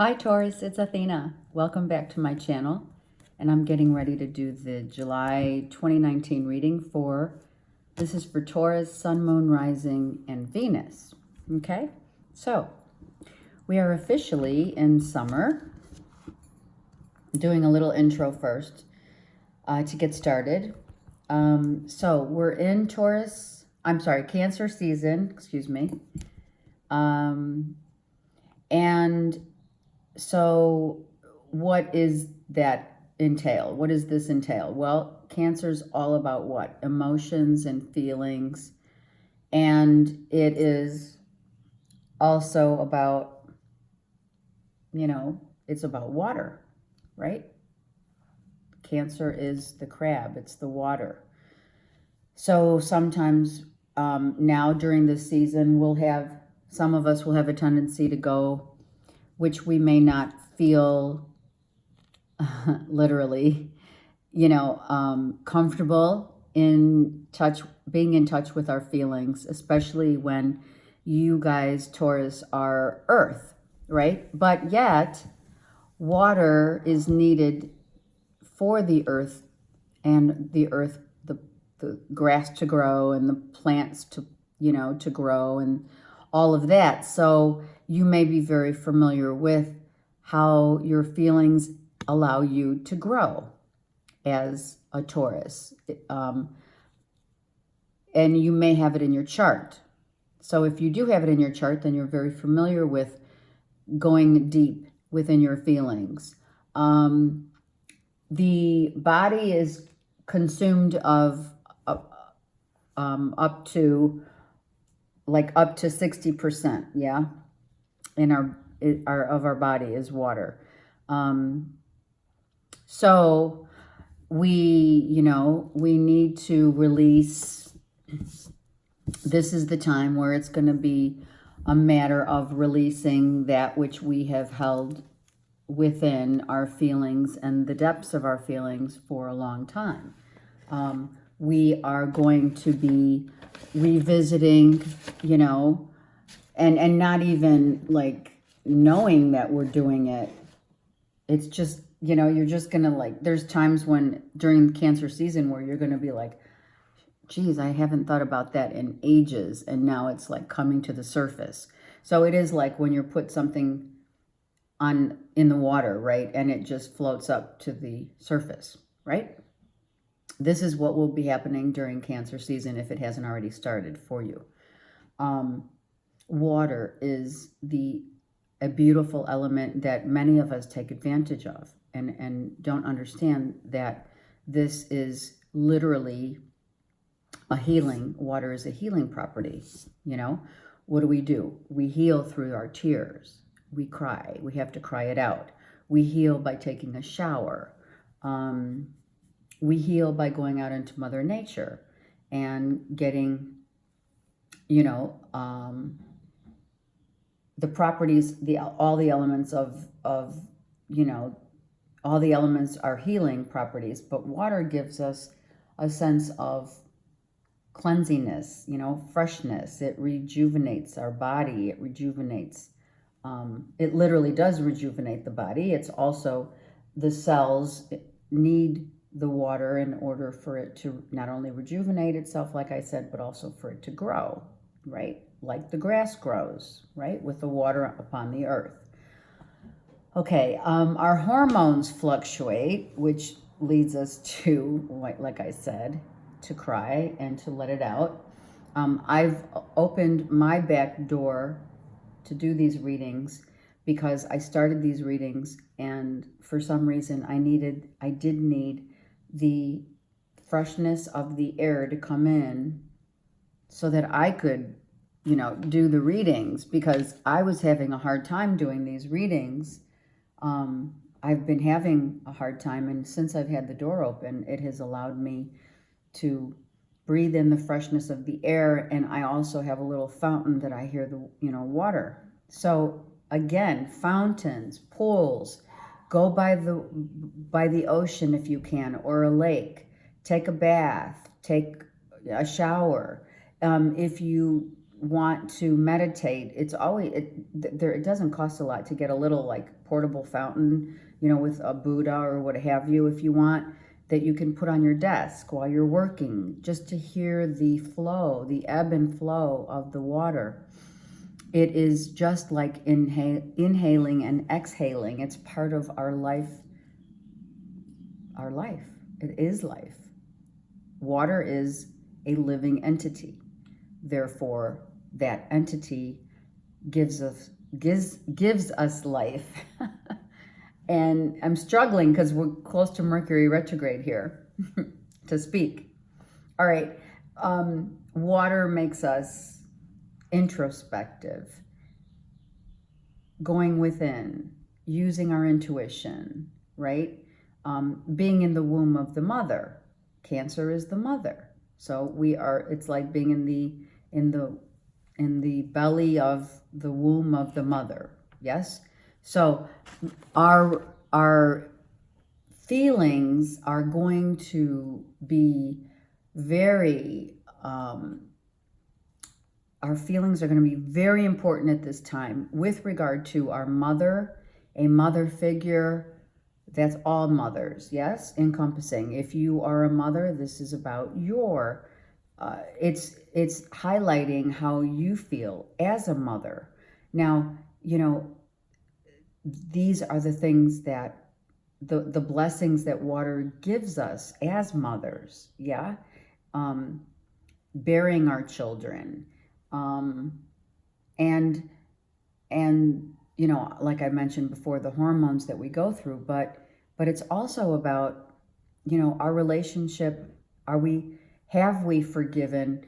Hi Taurus, it's Athena. Welcome back to my channel. And I'm getting ready to do the July 2019 reading this is for Taurus, Sun, Moon, Rising, and Venus. Okay, so we are officially in summer. Doing a little intro first to get started. So we're in Cancer season, excuse me. And so what is that entail? What does this entail? Well, Cancer's all about what? Emotions and feelings. And it is also about, it's about water, right? Cancer is the crab, it's the water. So sometimes now during this season, some of us will have a tendency to go, which we may not feel literally, comfortable being in touch with our feelings, especially when you guys, Taurus, are earth, right? But yet, water is needed for the earth and the grass to grow and the plants to grow and all of that. So you may be very familiar with how your feelings allow you to grow as a Taurus. And you may have it in your chart. So if you do have it in your chart, then you're very familiar with going deep within your feelings. The body is consumed of up to 60%, yeah, of our body is water. So we need to release. This is the time where it's going to be a matter of releasing that which we have held within our feelings and the depths of our feelings for a long time. We are going to be revisiting, and not even knowing that we're doing it. It's just, you're just gonna there's times when during Cancer season where you're gonna be like, geez, I haven't thought about that in ages. And now it's coming to the surface. So it is like when you put something in the water, right? And it just floats up to the surface, right? This is what will be happening during Cancer season if it hasn't already started for you. Water is a beautiful element that many of us take advantage of and don't understand that this is literally a healing. Water is a healing property. What do? We heal through our tears. We cry. We have to cry it out. We heal by taking a shower. We heal by going out into Mother Nature and getting, the properties, all the elements of all the elements are healing properties, but water gives us a sense of cleansiness, freshness. It rejuvenates our body. It rejuvenates. It literally does rejuvenate the body. It's also, the cells need the water in order for it to not only rejuvenate itself, like I said, but also for it to grow, right? Like the grass grows, right? With the water upon the earth. Okay, our hormones fluctuate, which leads us to, like I said, to cry and to let it out. I've opened my back door to do these readings because I started these readings and for some reason I did need the freshness of the air to come in so that I could, do the readings, because I was having a hard time doing these readings. I've been having a hard time, and since I've had the door open, it has allowed me to breathe in the freshness of the air, and I also have a little fountain that I hear the, water. So again, fountains, pools, go by the ocean if you can, or a lake. Take a bath, take a shower. If you want to meditate, it's always, it doesn't cost a lot to get a little like portable fountain, with a Buddha or what have you, if you want, that you can put on your desk while you're working, just to hear the flow, the ebb and flow of the water. It is just like inhaling and exhaling. It's part of our life. Our life. It is life. Water is a living entity. Therefore, that entity gives us life. And I'm struggling because we're close to Mercury retrograde here to speak. All right. Water makes us introspective, going within, using our intuition, right? Being in the womb of the mother. Cancer is the mother. So it's like being in the belly of the womb of the mother. Yes? So our feelings are going to be very our feelings are going to be very important at this time with regard to our mother, a mother figure. That's all mothers, yes, encompassing. If you are a mother, this is about your, it's highlighting how you feel as a mother. Now, these are the things that, the blessings that water gives us as mothers, yeah? Bearing our children, and like I mentioned before, the hormones that we go through, but it's also about, our relationship. Have we forgiven,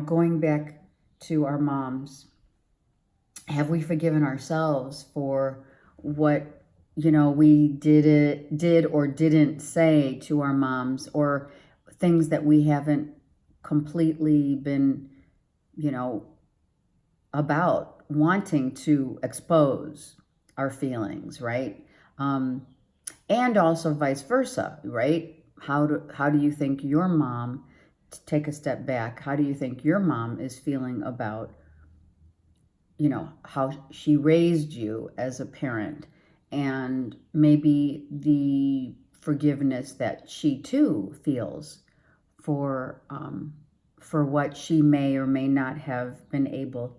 going back to our moms, have we forgiven ourselves for what, we did or didn't say to our moms, or things that we haven't completely been, about wanting to expose our feelings, right? And also vice versa, right? How do you think your mom, to take a step back, how do you think your mom is feeling about, how she raised you as a parent, and maybe the forgiveness that she too feels for what she may or may not have been able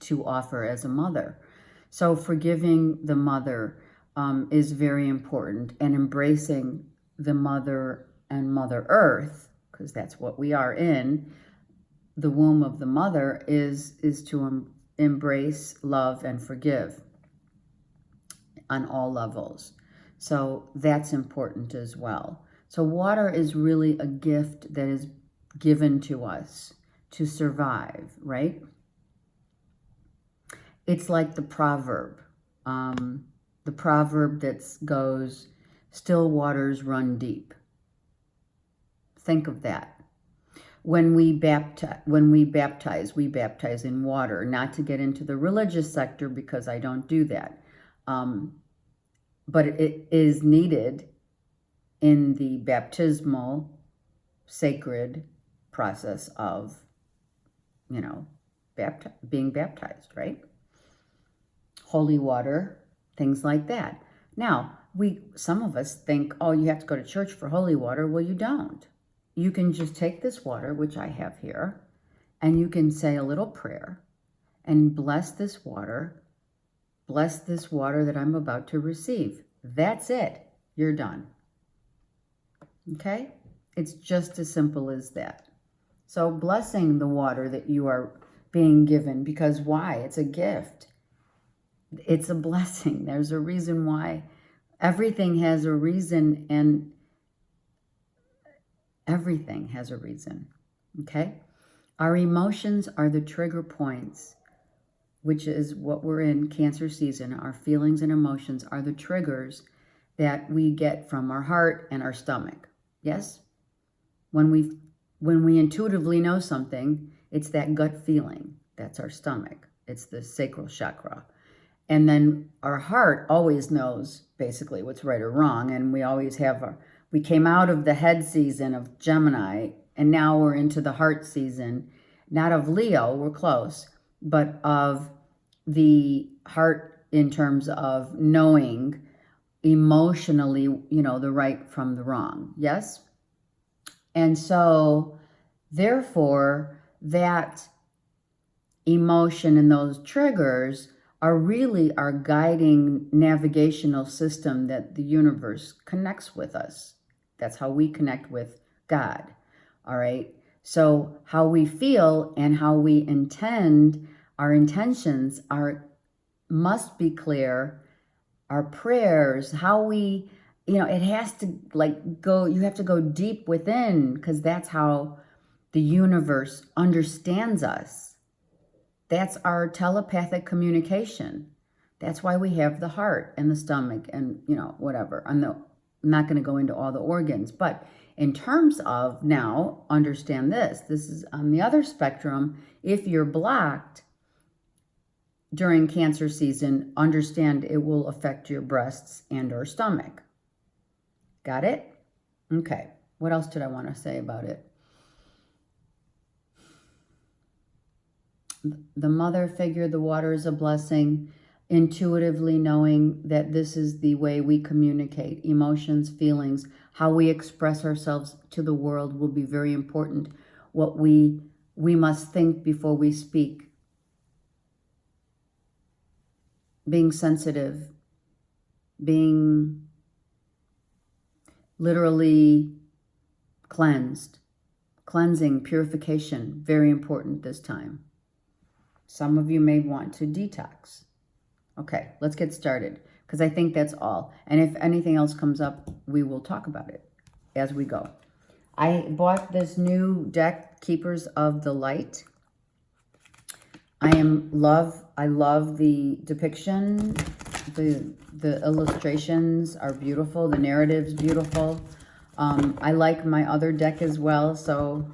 to offer as a mother. So forgiving the mother is very important, and embracing the mother and Mother Earth, because that's what we are in, the womb of the mother, is to embrace, love, and forgive on all levels. So that's important as well. So water is really a gift that is given to us to survive, right? It's like the proverb that goes, still waters run deep. Think of that. When we baptize, we baptize in water, not to get into the religious sector because I don't do that. But it is needed in the baptismal sacred process of, being baptized, right? Holy water, things like that. Now, some of us think, oh, you have to go to church for holy water. Well, you don't. You can just take this water, which I have here, and you can say a little prayer and bless this water that I'm about to receive. That's it. You're done. Okay? It's just as simple as that. So blessing the water that you are being given, because why? It's a gift. It's a blessing. There's a reason why. Everything has a reason, and everything has a reason. Okay? Our emotions are the trigger points, which is what we're in Cancer season. Our feelings and emotions are the triggers that we get from our heart and our stomach. Yes? When we intuitively know something, it's that gut feeling. That's our stomach. It's the sacral chakra. And then our heart always knows basically what's right or wrong. And we always we came out of the head season of Gemini, and now we're into the heart season. not of Leo, we're close, but of the heart in terms of knowing emotionally, you know, the right from the wrong. Yes? And so, therefore, that emotion and those triggers are really our guiding navigational system that the universe connects with us. That's how we connect with God. All right. So how we feel and how we intend, our intentions must be clear. Our prayers, how we, you know, it has to like go, you have to go deep within, because that's how the universe understands us. That's our telepathic communication. That's why we have the heart and the stomach and, you know, whatever. I'm not going to go into all the organs. But in terms of now, understand this. This is on the other spectrum. If you're blocked during Cancer season, understand it will affect your breasts and or stomach. Got it? Okay. What else did I want to say about it? The mother figure, the water is a blessing, intuitively knowing that this is the way we communicate. Emotions, feelings, how we express ourselves to the world will be very important. What we must think before we speak. Being sensitive, being literally cleansed. Cleansing, purification, very important this time. Some of you may want to detox. Okay, let's get started, because I think that's all. And if anything else comes up, we will talk about it as we go. I bought this new deck, Keepers of the Light. I love the depiction. The illustrations are beautiful. The narrative's beautiful. I like my other deck as well, so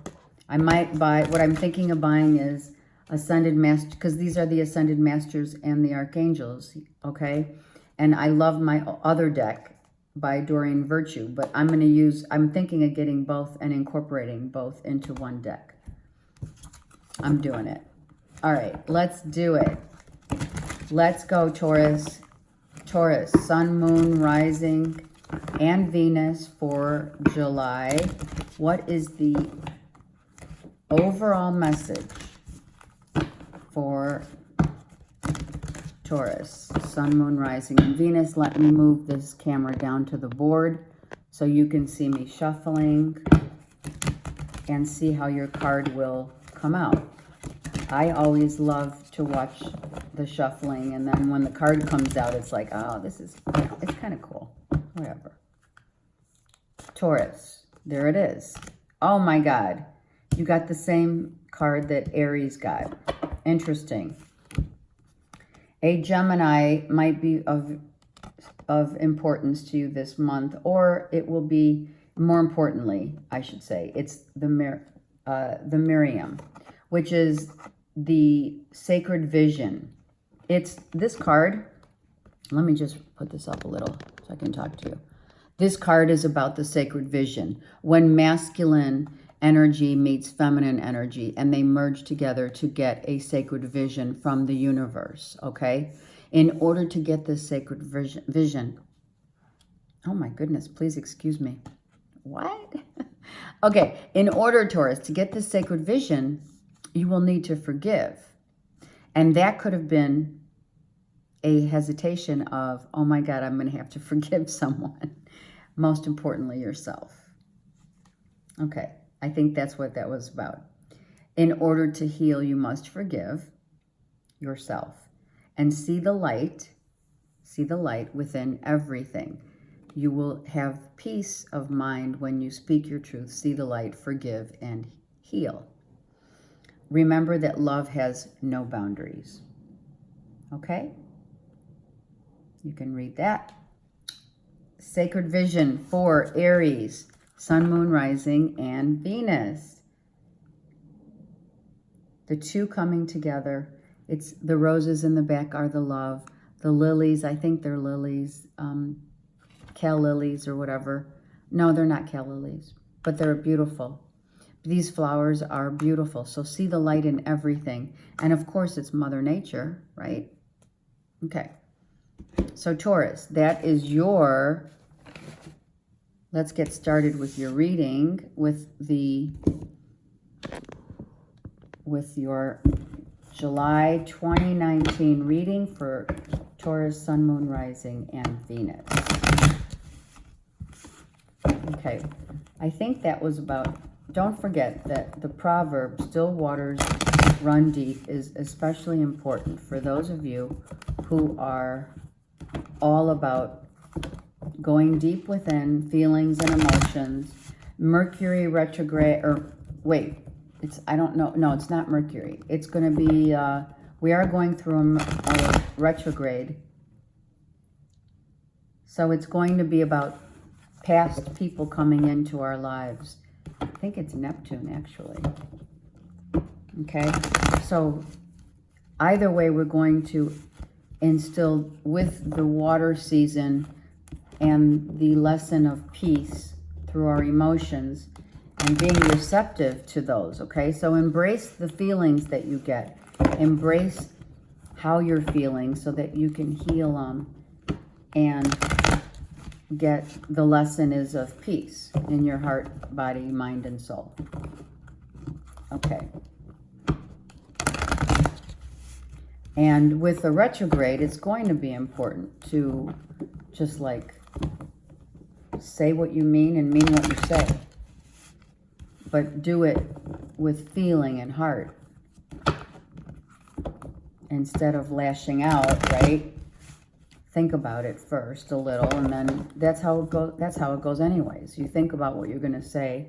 I might buy, what I'm thinking of buying is Ascended Master, because these are the Ascended Masters and the Archangels, okay? And I love my other deck by Doreen Virtue, but I'm thinking of getting both and incorporating both into one deck. I'm doing it. All right, let's do it. Let's go, Taurus. Taurus, Sun, Moon, Rising, and Venus for July. What is the overall message for Taurus, Sun, Moon, Rising, and Venus? Let me move this camera down to the board so you can see me shuffling and see how your card will come out. I always love to watch the shuffling, and then when the card comes out, it's like, oh, this is, it's kind of cool. Whatever. Taurus, there it is. Oh my God, you got the same card that Aries got. Interesting. A Gemini might be of importance to you this month, or it will be, more importantly, I should say, it's the Miriam, which is the sacred vision. It's this card. Let me just put this up a little so I can talk to you. This card is about the sacred vision. When masculine energy meets feminine energy and they merge together to get a sacred vision from the universe, okay? In order to get this sacred vision, oh my goodness, please excuse me. What? Okay, in order, Taurus, to get this sacred vision, you will need to forgive. And that could have been a hesitation of, oh my God, I'm going to have to forgive someone. Most importantly, yourself. Okay, I think that's what that was about. In order to heal, you must forgive yourself and see the light within everything. You will have peace of mind when you speak your truth, see the light, forgive, and heal. Remember that love has no boundaries. Okay? You can read that. Sacred vision for Aries, Sun, Moon, Rising, and Venus. The two coming together. It's the roses in the back are the love. The lilies, I think they're lilies, Cal lilies or whatever. No, they're not Cal lilies, but they're beautiful. These flowers are beautiful. So see the light in everything. And of course, it's Mother Nature, right? Okay. So Taurus, that is your... Let's get started with your reading with your July 2019 reading for Taurus, Sun, Moon, Rising, and Venus. Okay, I think that was about... Don't forget that the proverb, still waters run deep, is especially important for those of you who are all about going deep within feelings and emotions. Mercury retrograde, or wait, I don't know. No, it's not Mercury. It's going to be, we are going through a retrograde. So it's going to be about past people coming into our lives. I think it's Neptune, actually. Okay, so either way, we're going to instill with the water season and the lesson of peace through our emotions and being receptive to those, okay? So embrace the feelings that you get. Embrace how you're feeling so that you can heal them and get the lesson is of peace in your heart, body, mind, and soul. Okay. And with the retrograde, it's going to be important to just like say what you mean and mean what you say. But do it with feeling and heart. Instead of lashing out, right? Think about it first a little, and then that's how it goes. That's how it goes anyways. You think about what you're going to say,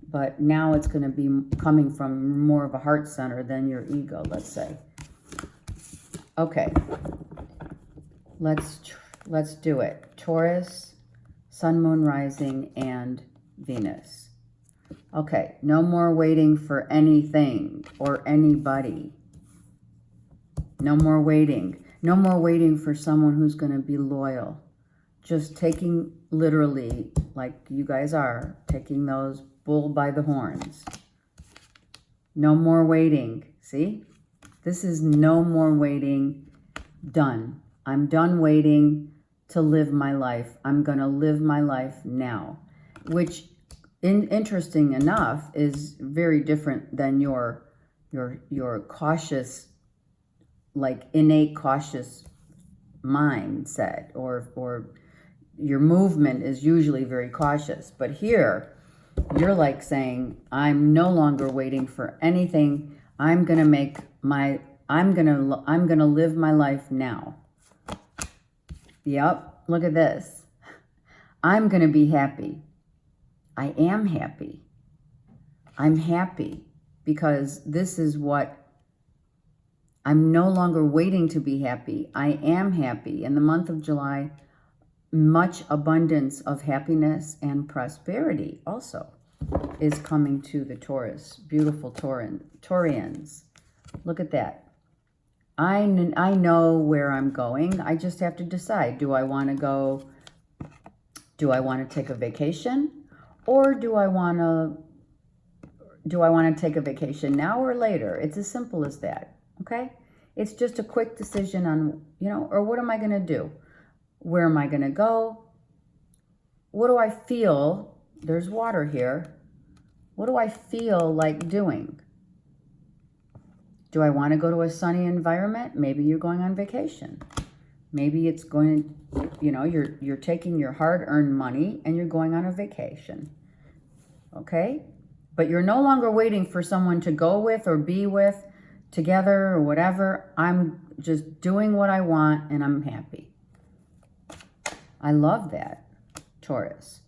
but now it's going to be coming from more of a heart center than your ego, let's say. Okay. Let's do it. Taurus, Sun, Moon, Rising, and Venus. Okay, no more waiting for anything or anybody. No more waiting. No more waiting for someone who's going to be loyal. Just taking, literally, like you guys are, taking those bull by the horns. No more waiting. See? This is no more waiting. Done. I'm done waiting to live my life. I'm going to live my life now. Which, interesting enough, is very different than your cautious, like innate cautious mindset, or your movement is usually very cautious. But here, you're like saying, I'm no longer waiting for anything. I'm going to live my life now. Yep, look at this. I'm going to be happy. I am happy. I'm happy because this is what I'm no longer waiting to be happy. I am happy. In the month of July, much abundance of happiness and prosperity also is coming to the Taurus. Beautiful Taurians. Look at that. I know where I'm going. I just have to decide. Do I want to go? Do I want to take a vacation? Or do I want to take a vacation now or later? It's as simple as that. Okay? It's just a quick decision on, or what am I going to do? Where am I going to go? What do I feel? There's water here. What do I feel like doing? Do I want to go to a sunny environment? Maybe you're going on vacation. Maybe it's going to, you're taking your hard-earned money and you're going on a vacation. Okay? But you're no longer waiting for someone to go with or be with together or whatever. I'm just doing what I want and I'm happy. I love that, Taurus.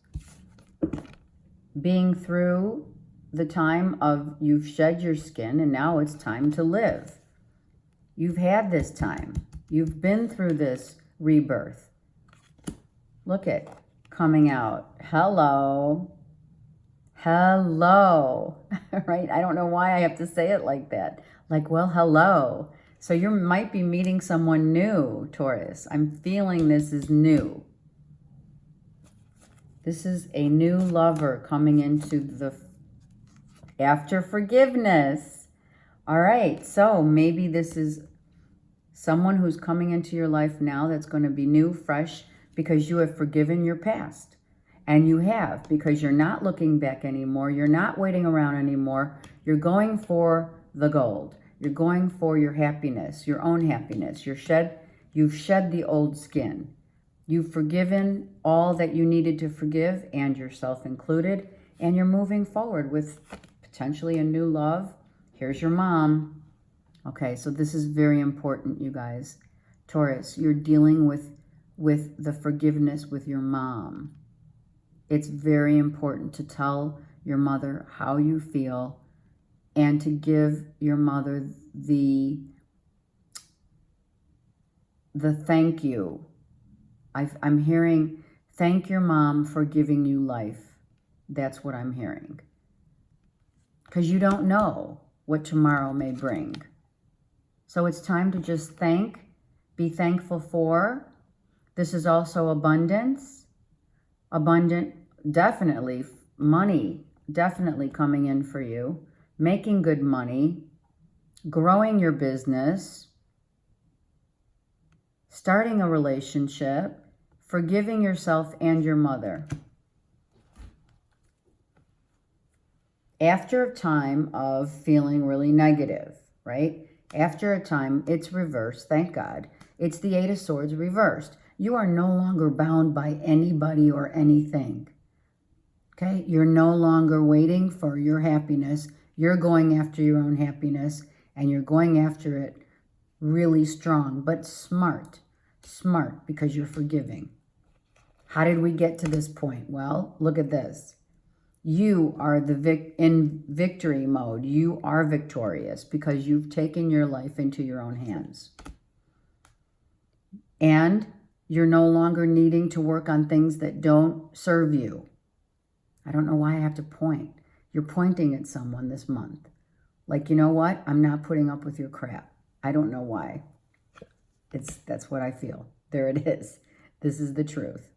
Being through the time of you've shed your skin and now it's time to live. You've had this time. You've been through this rebirth. Look at coming out. Hello. Hello. Right? I don't know why I have to say it like that. Like, well, hello. So you might be meeting someone new, Taurus. I'm feeling this is new. This is a new lover coming into After forgiveness. All right, so maybe this is someone who's coming into your life now that's going to be new, fresh, because you have forgiven your past. And you have, because you're not looking back anymore. You're not waiting around anymore. You're going for the gold. You're going for your happiness, your own happiness. You've shed the old skin. You've forgiven all that you needed to forgive, and yourself included. And you're moving forward with potentially a new love. Here's your mom. Okay, so this is very important, you guys. Taurus, you're dealing with the forgiveness with your mom. It's very important to tell your mother how you feel and to give your mother the thank you. I'm hearing, thank your mom for giving you life. That's what I'm hearing. Because you don't know what tomorrow may bring. So it's time to just be thankful for. This is also abundance. Abundant, definitely. Money, definitely coming in for you. Making good money. Growing your business. Starting a relationship. Forgiving yourself and your mother. After a time of feeling really negative, right? After a time, it's reversed, thank God. It's the Eight of Swords reversed. You are no longer bound by anybody or anything. Okay? You're no longer waiting for your happiness. You're going after your own happiness, and you're going after it really strong, but smart. Smart, because you're forgiving. How did we get to this point? Well, look at this. You are in victory mode. You are victorious because you've taken your life into your own hands. And you're no longer needing to work on things that don't serve you. I don't know why I have to point. You're pointing at someone this month. Like, you know what? I'm not putting up with your crap. I don't know why. That's what I feel. There it is. This is the truth.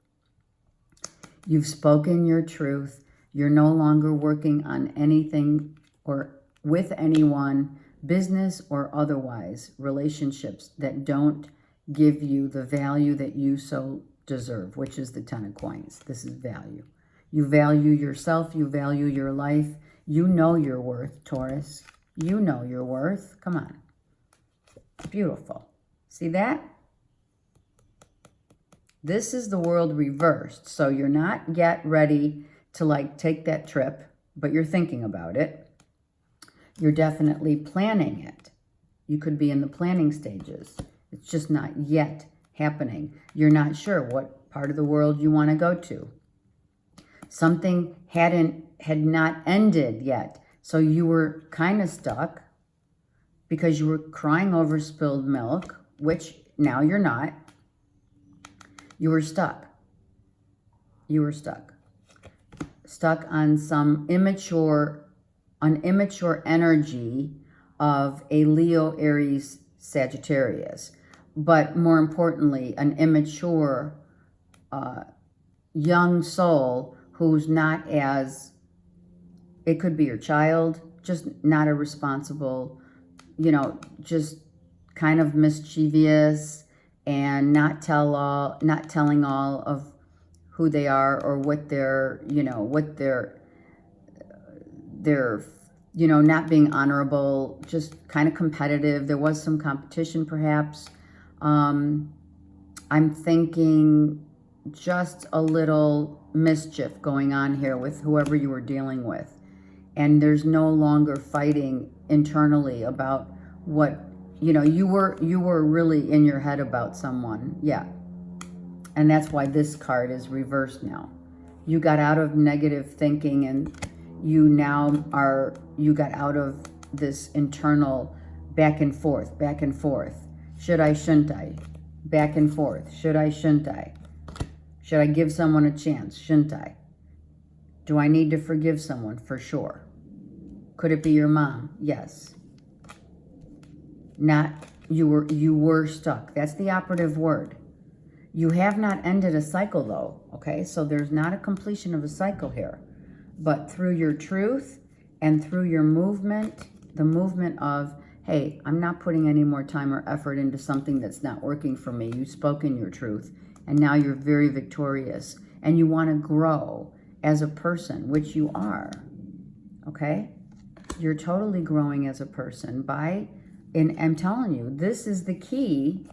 You've spoken your truth. You're no longer working on anything or with anyone, business or otherwise, relationships that don't give you the value that you so deserve, which is the Ten of Coins. This is value. You value yourself. You value your life. You know your worth, Taurus. You know your worth. Come on. Beautiful. See that? This is the world reversed. So you're not yet ready to like take that trip, but you're thinking about it. You're definitely planning it. You could be in the planning stages. It's just not yet happening. You're not sure what part of the world you want to go to. Something had not ended yet. So you were kind of stuck because you were crying over spilled milk, which now you're not. You were stuck. You were stuck. Stuck on some immature energy of a Leo, Aries, Sagittarius. But more importantly, an immature young soul who's not as, it could be your child, just not a responsible, just kind of mischievous and not telling all of who they are or what they're not being honorable, just kind of competitive. There was some competition perhaps. I'm thinking just a little mischief going on here with whoever you were dealing with. And there's no longer fighting internally about what, you were really in your head about someone. Yeah. And that's why this card is reversed now. You got out of negative thinking and you got out of this internal back and forth. Should I, shouldn't I? Back and forth. Should I, shouldn't I? Should I give someone a chance? Shouldn't I? Do I need to forgive someone? For sure. Could it be your mom? Yes. You were stuck. That's the operative word. You have not ended a cycle though, okay? So there's not a completion of a cycle here. But through your truth And through your movement, the movement of, hey, I'm not putting any more time or effort into something that's not working for me. You've spoken your truth, and now you're very victorious. And you want to grow as a person, which you are, okay? You're totally growing as a person and I'm telling you, this is the key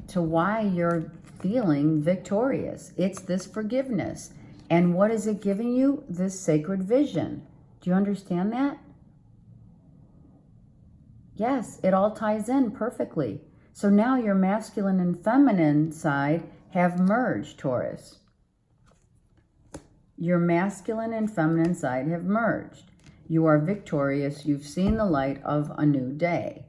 to why you're feeling victorious. It's this forgiveness. And what is it giving you? This sacred vision. Do you understand that? Yes, it all ties in perfectly. So now your masculine and feminine side have merged, Taurus. Your masculine and feminine side have merged. You are victorious. You've seen the light of a new day.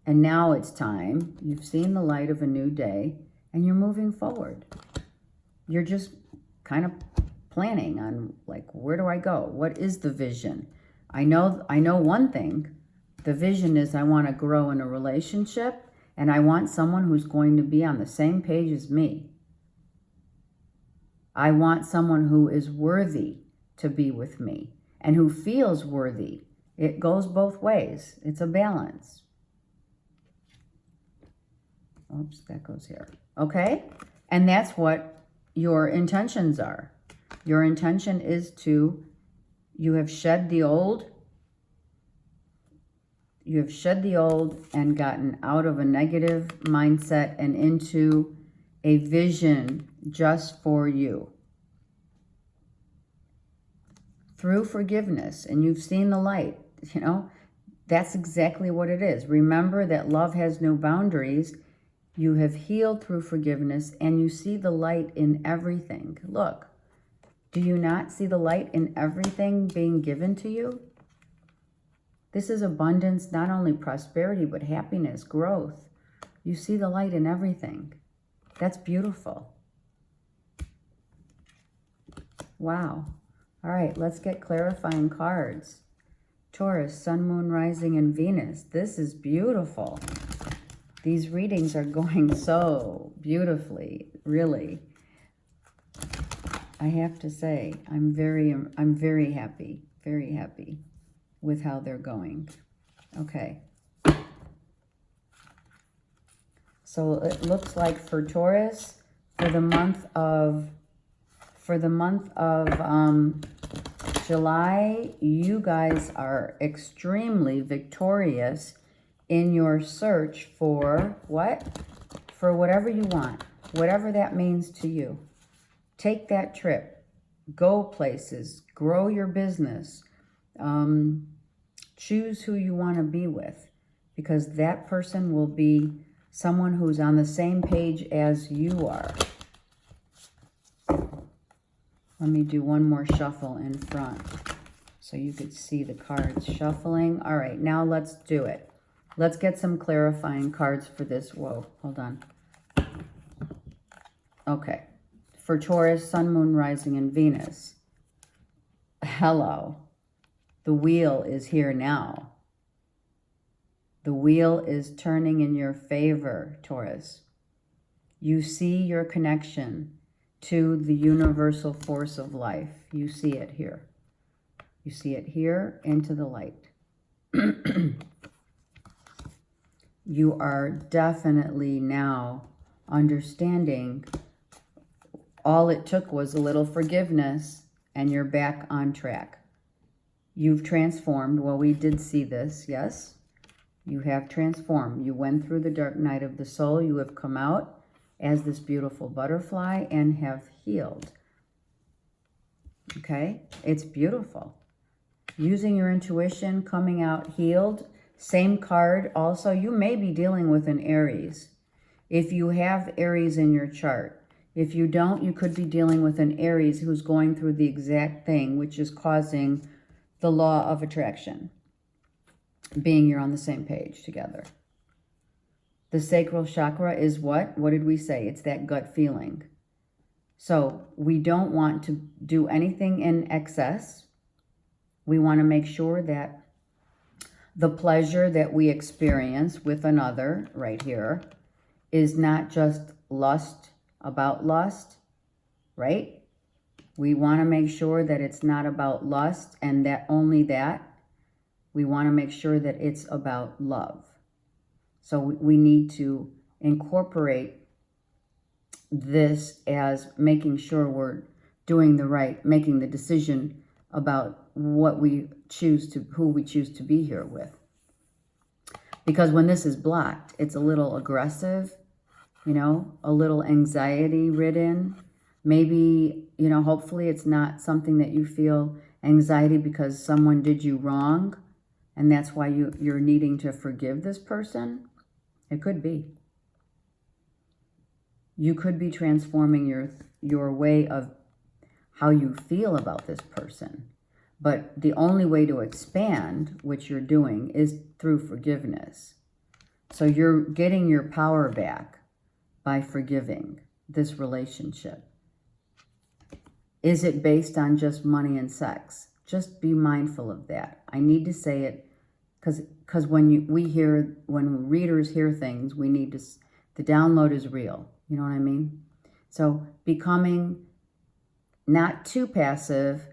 And now it's time. You've seen the light of a new day and you're moving forward. You're just kind of planning on, like, where do I go? What is the vision? I know one thing. The vision is I want to grow in a relationship and I want someone who's going to be on the same page as me. I want someone who is worthy to be with me and who feels worthy. It goes both ways. It's a balance. Oops, that goes here. Okay? And that's what your intentions are. Your intention is you have shed the old. You have shed the old and gotten out of a negative mindset and into a vision just for you. Through forgiveness, and you've seen the light, that's exactly what it is. Remember that love has no boundaries. You have healed through forgiveness, and you see the light in everything. Look, do you not see the light in everything being given to you? This is abundance, not only prosperity, but happiness, growth. You see the light in everything. That's beautiful. Wow. All right, let's get clarifying cards. Taurus, Sun, Moon, Rising, and Venus. This is beautiful. These readings are going so beautifully, really. I have to say, I'm very happy with how they're going. Okay. So it looks like for Taurus, for the month of July, you guys are extremely victorious in your search for what? For whatever you want, whatever that means to you. Take that trip, go places, grow your business, choose who you want to be with, because that person will be someone who's on the same page as you are. Let me do one more shuffle in front so you could see the cards shuffling. All right, now let's do it. Let's get some clarifying cards for this. Whoa, hold on. Okay. For Taurus, Sun, Moon, Rising, and Venus. Hello. The wheel is here now. The wheel is turning in your favor, Taurus. You see your connection to the universal force of life. You see it here. You see it here into the light. You are definitely now understanding all it took was a little forgiveness and you're back on track. You've transformed. Well, we did see this, yes? You have transformed. You went through the dark night of the soul. You have come out as this beautiful butterfly and have healed. Okay? It's beautiful. Using your intuition, coming out healed. Same card. Also, you may be dealing with an Aries. If you have Aries in your chart. If you don't, you could be dealing with an Aries who's going through the exact thing, which is causing the law of attraction. Being you're on the same page together. The sacral chakra is what? What did we say? It's that gut feeling. So we don't want to do anything in excess. We want to make sure that the pleasure that we experience with another right here is not just lust about lust, right? We want to make sure that it's not about lust and that only that. We want to make sure that it's about love. So we need to incorporate this as making sure we're doing the right, making the decision about what we choose to, who we choose to be here with. Because when this is blocked, it's a little aggressive, you know, a little anxiety ridden. Maybe, you know, hopefully it's not something that you feel anxiety because someone did you wrong and that's why you're needing to forgive this person. It could be. You could be transforming your way of how you feel about this person. But the only way to expand, which you're doing, is through forgiveness. So you're getting your power back by forgiving this relationship. Is it based on just money and sex? Just be mindful of that. I need to say it because when readers hear things, we need to, the download is real. You know what I mean? So becoming not too passive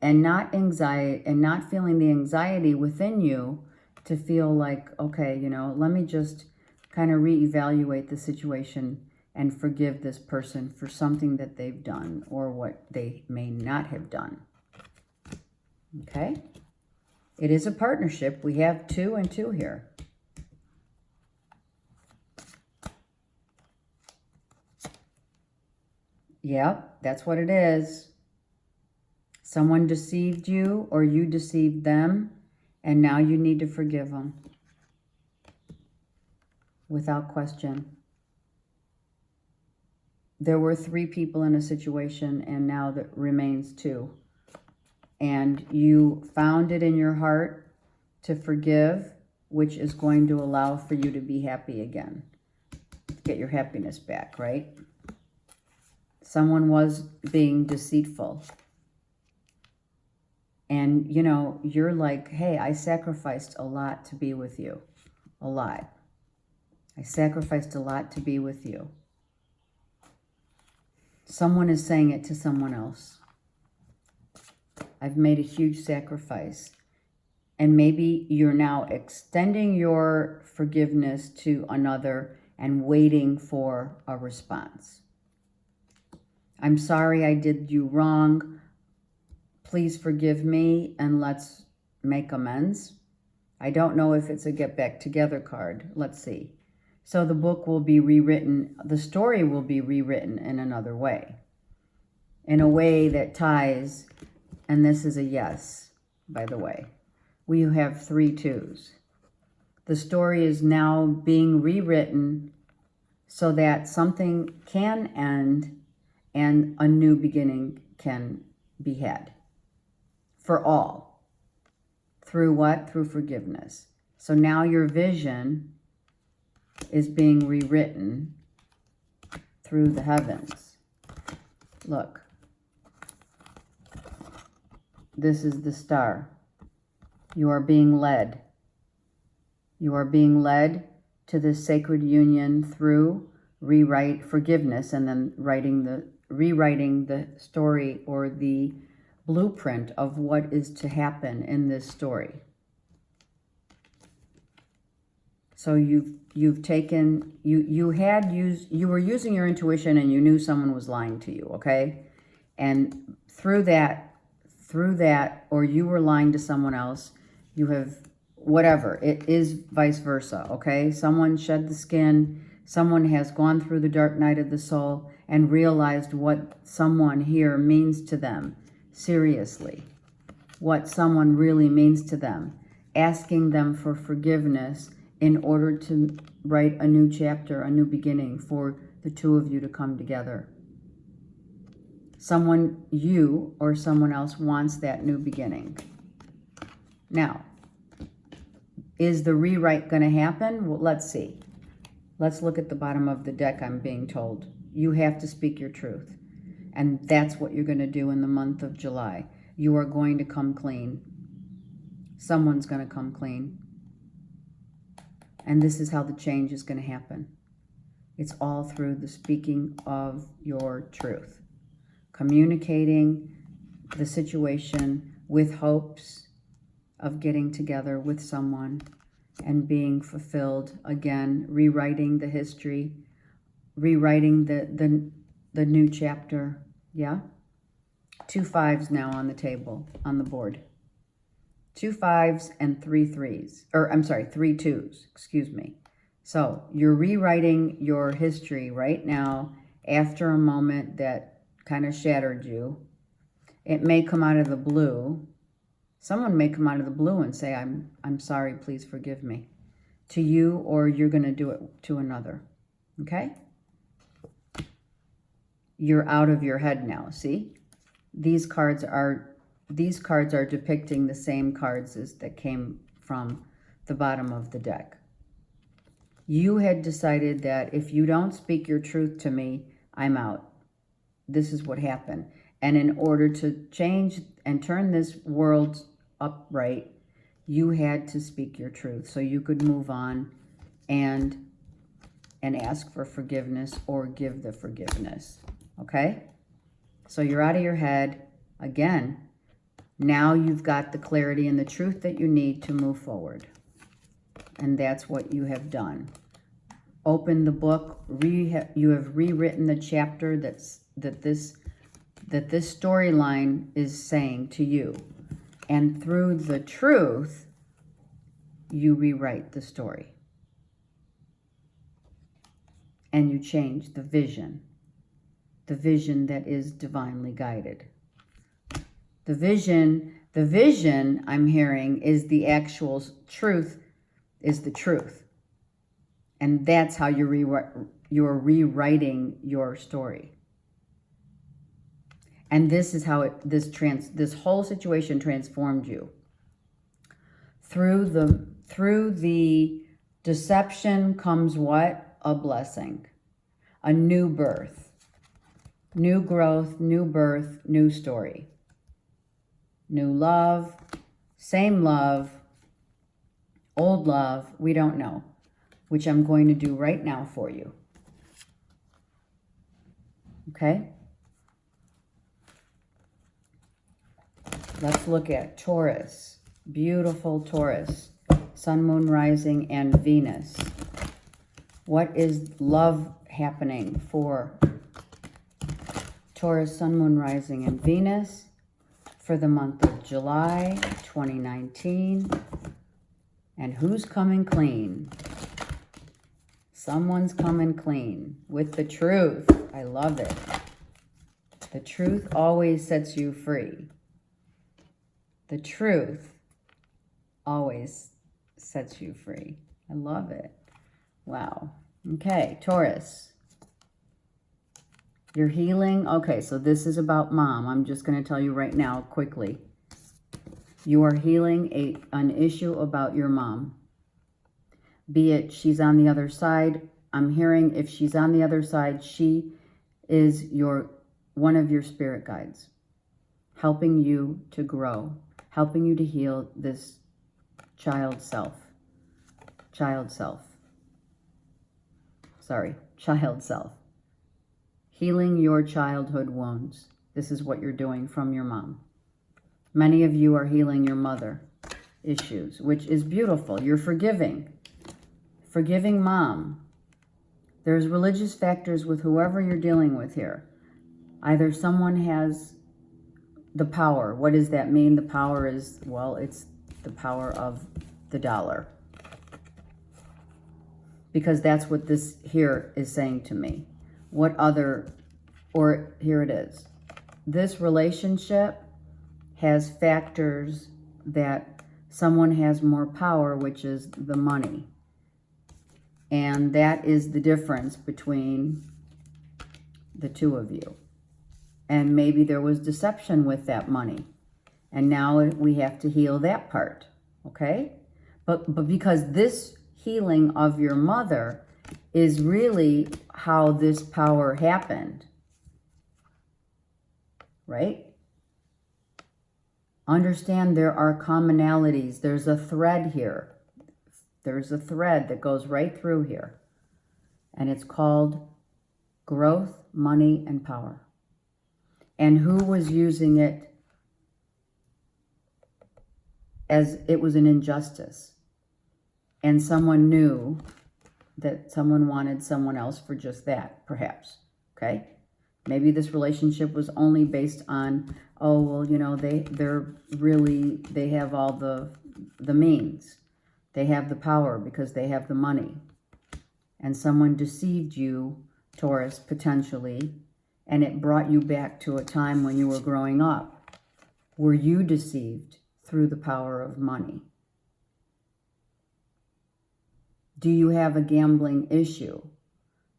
and not anxiety and not feeling the anxiety within you to feel like, okay, you know, let me just kind of reevaluate the situation and forgive this person for something that they've done or what they may not have done. Okay? It is a partnership. We have 2 and 2 here. Yep, that's what it is. Someone deceived you or you deceived them, and now you need to forgive them. Without question. There were 3 people in a situation, and now there remains 2. And you found it in your heart to forgive, which is going to allow for you to be happy again. Get your happiness back, right? Someone was being deceitful. And, you know, you're like, hey, I sacrificed a lot to be with you. A lot. I sacrificed a lot to be with you. Someone is saying it to someone else. I've made a huge sacrifice. And maybe you're now extending your forgiveness to another and waiting for a response. I'm sorry I did you wrong. Please forgive me and let's make amends. I don't know if it's a get back together card. Let's see. So the book will be rewritten. The story will be rewritten in another way. In a way that ties, and this is a yes, by the way. We have 3 2s. The story is now being rewritten so that something can end and a new beginning can be had. For all. Through what? Through forgiveness. So now your vision is being rewritten through the heavens. Look. This is the star. You are being led. You are being led to this sacred union through forgiveness and then rewriting the story or the blueprint of what is to happen in this story. So you've taken, you were using your intuition and you knew someone was lying to you, okay? And through that, or you were lying to someone else, you have, whatever, it is vice versa, okay? Someone shed the skin, someone has gone through the dark night of the soul and realized what someone here means to them, seriously, what someone really means to them, asking them for forgiveness in order to write a new chapter, a new beginning for the 2 of you to come together. Someone, you or someone else, wants that new beginning. Now, is the rewrite going to happen? Well, let's see. Let's look at the bottom of the deck, I'm being told. You have to speak your truth. And that's what you're going to do in the month of July. You are going to come clean. Someone's going to come clean. And this is how the change is going to happen. It's all through the speaking of your truth. communicating the situation with hopes of getting together with someone and being fulfilled. Again, rewriting the history, rewriting the new chapter. Yeah? 2 5s now on the table, on the board. 2 5s and 3 3s. Or, I'm sorry, 3 2s. Excuse me. So, you're rewriting your history right now after a moment that kind of shattered you. It may come out of the blue. Someone may come out of the blue and say, I'm sorry, please forgive me. To you, or you're going to do it to another. Okay? You're out of your head now, see? These cards are depicting the same cards as that came from the bottom of the deck. You had decided that if you don't speak your truth to me, I'm out. This is what happened. And in order to change and turn this world upright, you had to speak your truth so you could move on and ask for forgiveness or give the forgiveness. Okay? So you're out of your head. Again, now you've got the clarity and the truth that you need to move forward. And that's what you have done. Open the book. You have rewritten the chapter that this storyline is saying to you. And through the truth, you rewrite the story. And you change the vision that is divinely guided. The vision I'm hearing is the actual truth, is the truth. And that's how you're rewriting your story. And this is how this whole situation transformed you. Through the deception comes what? A blessing. A new birth. New growth, new birth, new story. New love, same love, old love, we don't know, which I'm going to do right now for you. Okay? Let's look at Taurus. Beautiful Taurus. Sun, Moon, Rising, and Venus. What is love happening for Taurus, Sun, Moon, Rising, and Venus for the month of July 2019? And who's coming clean? Someone's coming clean with the truth. I love it. The truth always sets you free. The truth always sets you free. I love it. Wow. Okay, Taurus. You're healing. Okay, so this is about mom. I'm just going to tell you right now quickly. You are healing an issue about your mom. Be it she's on the other side. I'm hearing if she's on the other side, she is one of your spirit guides, helping you to grow, helping you to heal this child self. Healing your childhood wounds. This is what you're doing from your mom. Many of you are healing your mother issues, which is beautiful. You're forgiving mom. There's religious factors with whoever you're dealing with here. Either someone has the power. What does that mean? The power is, well, it's the power of the dollar. Because that's what this here is saying to me. Here it is. This relationship has factors that someone has more power, which is the money. And that is the difference between the two of you. And maybe there was deception with that money. And now we have to heal that part, okay? But because this healing of your mother is really how this power happened, right? Understand there are commonalities. There's a thread here. There's a thread that goes right through here. And it's called growth, money, and power. and who was using it as it was an injustice. And someone knew that someone wanted someone else for just that, perhaps, okay? Maybe this relationship was only based on, oh, well, you know, they have all the means. They have the power because they have the money. And someone deceived you, Taurus, potentially, and it brought you back to a time when you were growing up. Were you deceived through the power of money? Do you have a gambling issue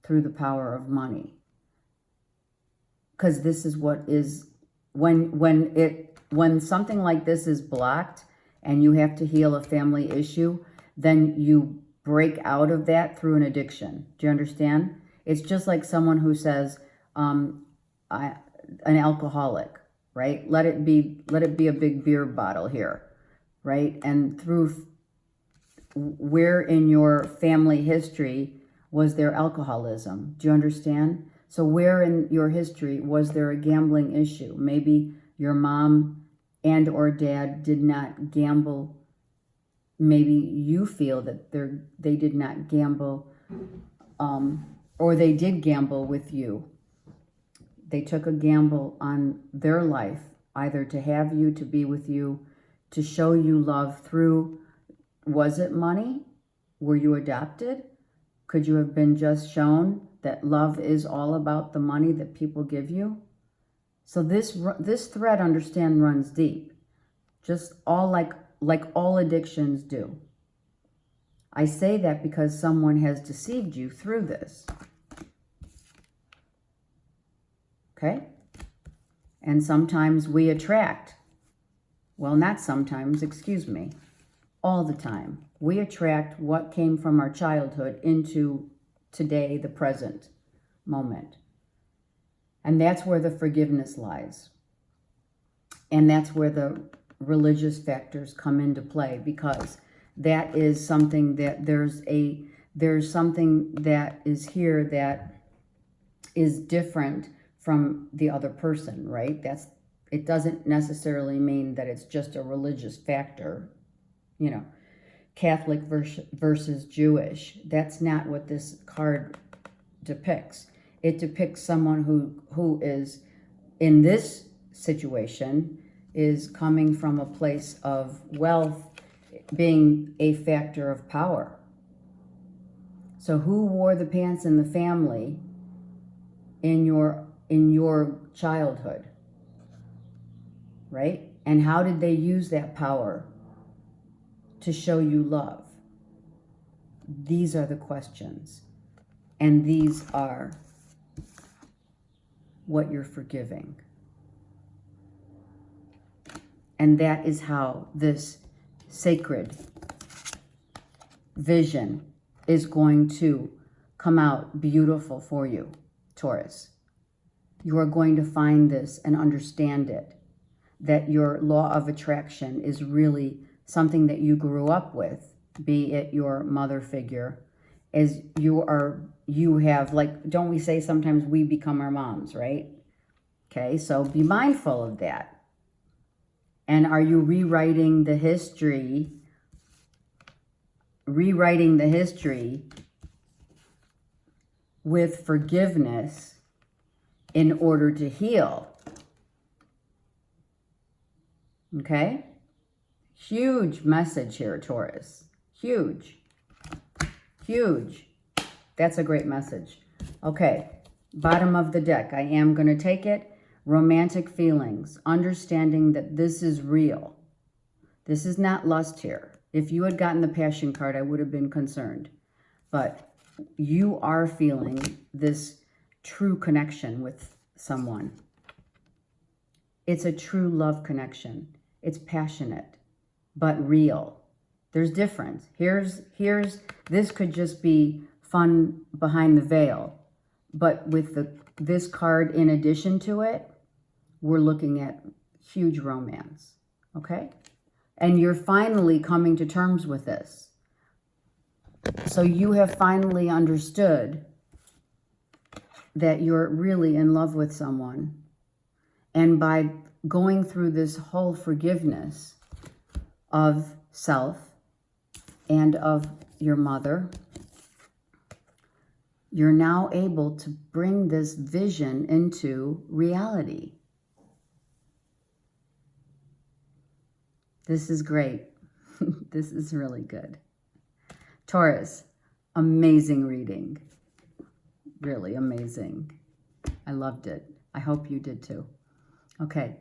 through the power of money? Because this is what is, when something like this is blocked and you have to heal a family issue, then you break out of that through an addiction. Do you understand? It's just like someone who says, an alcoholic, right? Let it be a big beer bottle here, right? And through where in your family history was there alcoholism? Do you understand? So where in your history was there a gambling issue? Maybe your mom and or dad did not gamble. Maybe you feel that they did not gamble, or they did gamble with you. They took a gamble on their life, either to have you, to be with you, to show you love through, was it money? Were you adopted? Could you have been just shown that love is all about the money that people give you? So this thread, understand, runs deep. Just all like all addictions do. I say that because someone has deceived you through this. Okay? And sometimes we attract, well, not sometimes, excuse me, all the time. We attract what came from our childhood into today, the present moment. And that's where the forgiveness lies. And that's where the religious factors come into play, because that is something that there's something that is here that is different from the other person, right? It doesn't necessarily mean that it's just a religious factor, you know, Catholic versus Jewish. That's not what this card depicts. It depicts someone who is, in this situation, is coming from a place of wealth being a factor of power. So who wore the pants in the family in your childhood, right? And how did they use that power to show you love? These are the questions. And these are what you're forgiving. And that is how this sacred vision is going to come out beautiful for you, Taurus. You are going to find this and understand it, that your law of attraction is really something that you grew up with, be it your mother figure, as you have, like, don't we say sometimes we become our moms, right? Okay, so be mindful of that. And are you rewriting the history with forgiveness in order to heal? Okay? Huge message here, Taurus. Huge. Huge. That's a great message. Okay, bottom of the deck. I am going to take it. Romantic feelings. Understanding that this is real. This is not lust here. If you had gotten the passion card, I would have been concerned. But you are feeling this true connection with someone. It's a true love connection. It's passionate, but real. There's difference. This could just be fun behind the veil. But with this card in addition to it, we're looking at huge romance. Okay? And you're finally coming to terms with this. So you have finally understood that you're really in love with someone And by going through this whole forgiveness of self and of your mother, you're now able to bring this vision into reality. This is great. This is really good. Taurus, amazing reading. Really amazing. I loved it. I hope you did too. Okay.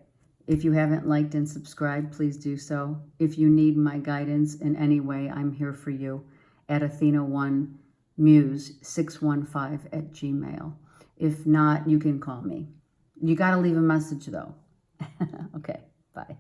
If you haven't liked and subscribed, please do so. If you need my guidance in any way, I'm here for you at Athena1Muse615 @gmail. If not, you can call me. You got to leave a message though. Okay. Bye.